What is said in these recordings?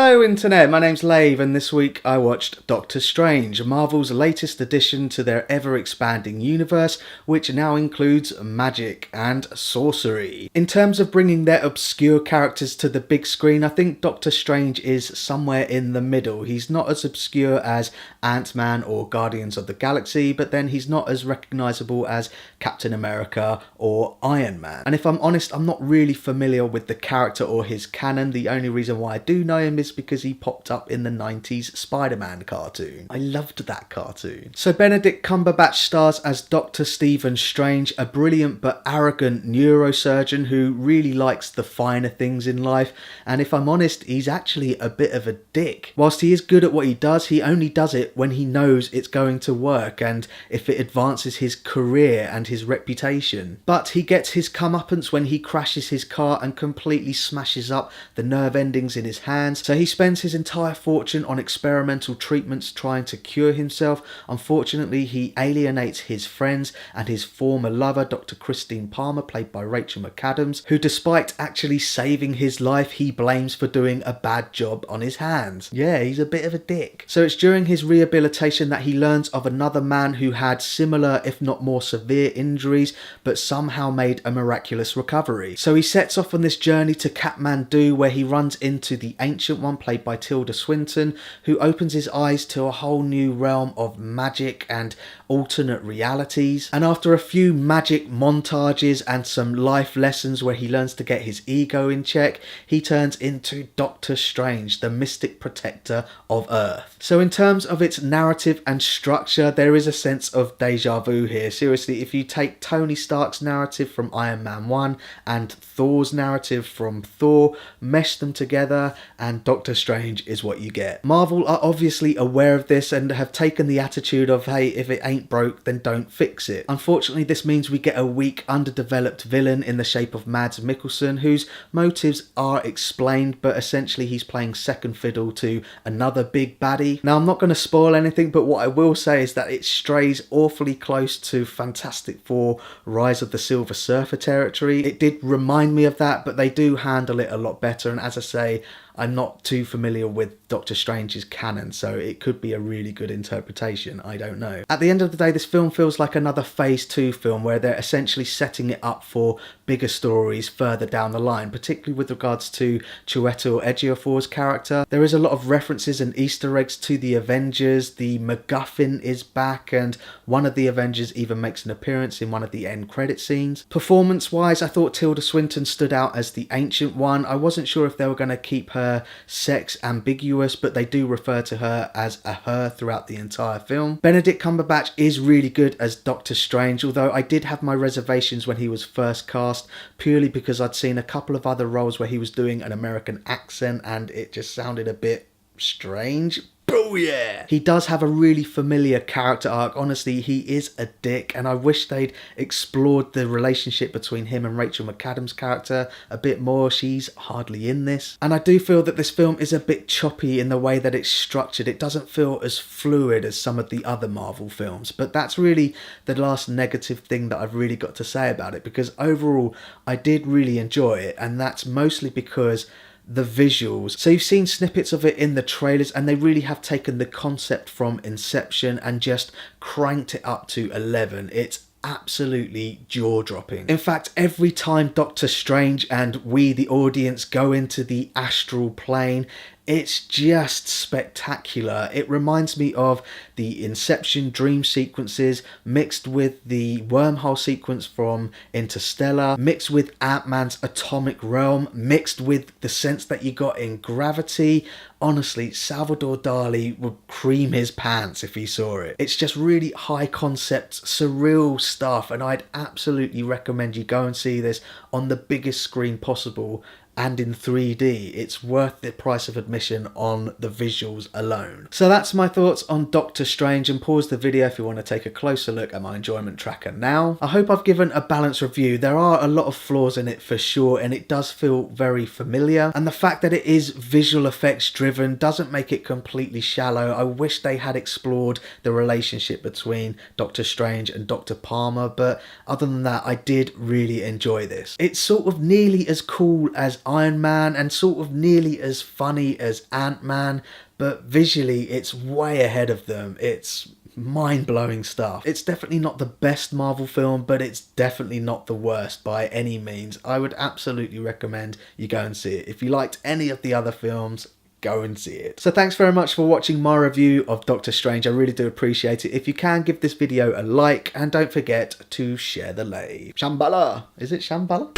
Hello Internet, my name's Lave and this week I watched Doctor Strange, Marvel's latest addition to their ever-expanding universe, which now includes magic and sorcery. In terms of bringing their obscure characters to the big screen, I think Doctor Strange is somewhere in the middle. He's not as obscure as Ant-Man or Guardians of the Galaxy, but then he's not as recognisable as Captain America or Iron Man. And if I'm honest, I'm not really familiar with the character or his canon. The only reason why I do know him is because he popped up in the 90s Spider-Man cartoon. I loved that cartoon. So Benedict Cumberbatch stars as Dr. Stephen Strange, a brilliant but arrogant neurosurgeon who really likes the finer things in life, and if I'm honest, he's actually a bit of a dick. Whilst he is good at what he does, he only does it when he knows it's going to work and if it advances his career and his reputation. But he gets his comeuppance when he crashes his car and completely smashes up the nerve endings in his hands, so he spends his entire fortune on experimental treatments trying to cure himself. Unfortunately, he alienates his friends and his former lover, Dr. Christine Palmer, played by Rachel McAdams, who despite actually saving his life, he blames for doing a bad job on his hands. Yeah, he's a bit of a dick. So it's during his rehabilitation that he learns of another man who had similar, if not more severe injuries, but somehow made a miraculous recovery. So he sets off on this journey to Kathmandu, where he runs into the Ancient One, played by Tilda Swinton, who opens his eyes to a whole new realm of magic and alternate realities. And after a few magic montages and some life lessons where he learns to get his ego in check, he turns into Doctor Strange, the mystic protector of Earth. So in terms of its narrative and structure, there is a sense of deja vu here. Seriously, if you take Tony Stark's narrative from Iron Man 1 and Thor's narrative from Thor, mesh them together and Doctor Strange is what you get. Marvel are obviously aware of this and have taken the attitude of, hey, if it ain't broke, then don't fix it. Unfortunately, this means we get a weak, underdeveloped villain in the shape of Mads Mikkelsen, whose motives are explained, but essentially he's playing second fiddle to another big baddie. Now, I'm not going to spoil anything, but what I will say is that it strays awfully close to Fantastic Four Rise of the Silver Surfer territory. It did remind me of that, but they do handle it a lot better, and as I say, I'm not too familiar with Doctor Strange's canon, so it could be a really good interpretation, I don't know. At the end of the day, this film feels like another Phase 2 film where they're essentially setting it up for bigger stories further down the line, particularly with regards to Chiwetel Ejiofor's character. There is a lot of references and Easter eggs to the Avengers. The MacGuffin is back, and one of the Avengers even makes an appearance in one of the end credit scenes. Performance-wise, I thought Tilda Swinton stood out as the Ancient One. I wasn't sure if they were going to keep her sex ambiguous, but they do refer to her as a her throughout the entire film. Benedict Cumberbatch is really good as Doctor Strange, although I did have my reservations when he was first cast, purely because I'd seen a couple of other roles where he was doing an American accent and it just sounded a bit strange. Oh yeah! He does have a really familiar character arc. Honestly, he is a dick, and I wish they'd explored the relationship between him and Rachel McAdams' character a bit more. She's hardly in this. And I do feel that this film is a bit choppy in the way that it's structured. It doesn't feel as fluid as some of the other Marvel films, but that's really the last negative thing that I've really got to say about it, because overall, I did really enjoy it, and that's mostly because the visuals. So you've seen snippets of it in the trailers, and they really have taken the concept from Inception and just cranked it up to 11. It's absolutely jaw-dropping. In fact, every time Doctor Strange and we, the audience, go into the astral plane, it's just spectacular. It reminds me of the Inception dream sequences mixed with the wormhole sequence from Interstellar, mixed with Ant-Man's atomic realm, mixed with the sense that you got in Gravity. Honestly, Salvador Dali would cream his pants if he saw it. It's just really high concept, surreal stuff, and I'd absolutely recommend you go and see this on the biggest screen possible and in 3D. It's worth the price of admission on the visuals alone. So that's my thoughts on Doctor Strange, and pause the video if you want to take a closer look at my enjoyment tracker now. I hope I've given a balanced review. There are a lot of flaws in it for sure, and it does feel very familiar, and the fact that it is visual effects driven doesn't make it completely shallow. I wish they had explored the relationship between Doctor Strange and Dr. Palmer, but other than that, I did really enjoy this. It's sort of nearly as cool as Iron Man and sort of nearly as funny as Ant-Man, but visually it's way ahead of them. It's mind-blowing stuff. It's definitely not the best Marvel film, but it's definitely not the worst by any means. I would absolutely recommend you go and see it. If you liked any of the other films, go and see it. So thanks very much for watching my review of Doctor Strange. I really do appreciate it. If you can, give this video a like and don't forget to share the lave. Shambhala! Is it Shambhala?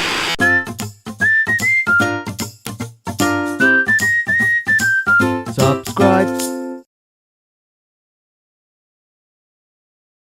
Subscribe.